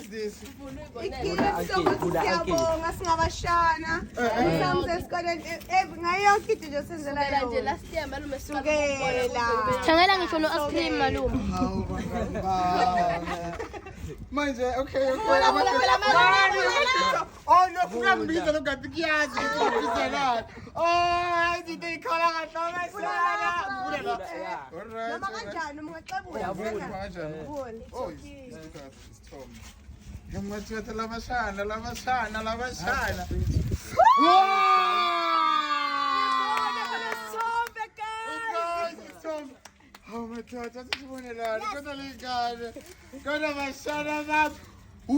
this? Igift sokuthi siyabonga singabashana. Mhlawumbe esikoleni ngayo kithi nje senzela nje last year malume sukela. Thangela ngisho no ice cream malume. Hawu bangani. Manje okay. Oh no, kungambiza lokungathi kuyazi ukuthi la. Oh, izinto ikhala kahle masana. Alright. Noma kanjani ungaxebula. Oh, it's Tom. Ngimathatha labashana. Oh my God, that's sibone la. Kodwa lengane. Kodwa bashana bam. Oh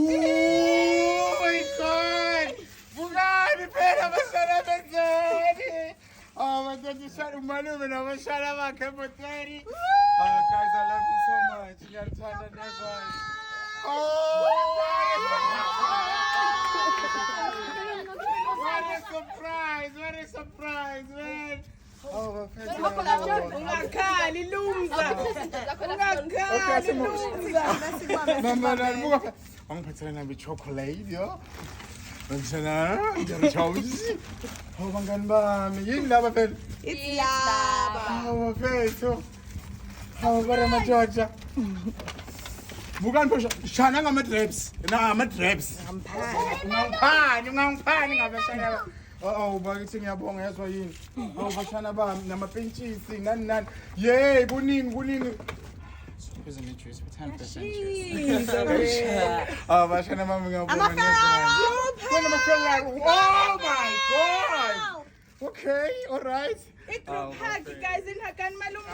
my God. Bungani phela bashana benzeni. Oh my God, ushaya umalume nabashana bakhe ebotweni. Oh guys, I love you so much. Ngiyathanda never. Oh, what a surprise, man. Oh, Ungakhali lumza. Ungakhali lumza. Mama, angiphathela nami chocolate yo. Ngishana ngiyajawuzi. Oh bangani bami, yini laba phela? It's lava. Oh mfethu. Oh bara majoja. Bukan phosha shana ngama-drapes. Ngama-drapes. Ungangiphani ngabashana. Oh bakithi ngiyabonga yazwa yini. Oh bashana bami namapentshisi nani. Yey kuningi. Isn't it true? 10%. Oh bashana mami ngiyabonga. Oh my God. Okay, all right. I-group hug guys inhakan malume.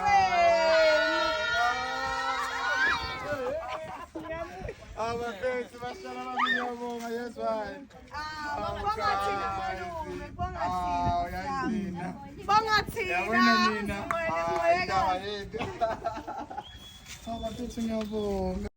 Oh mfethu bashana bami ngiyabonga yazwa. Bonga thina malume, bonga Oh thina. yayina. Bonga thina. Yabona mina. Hayi ndaba yethu. Oh bafethu ngiyabonga.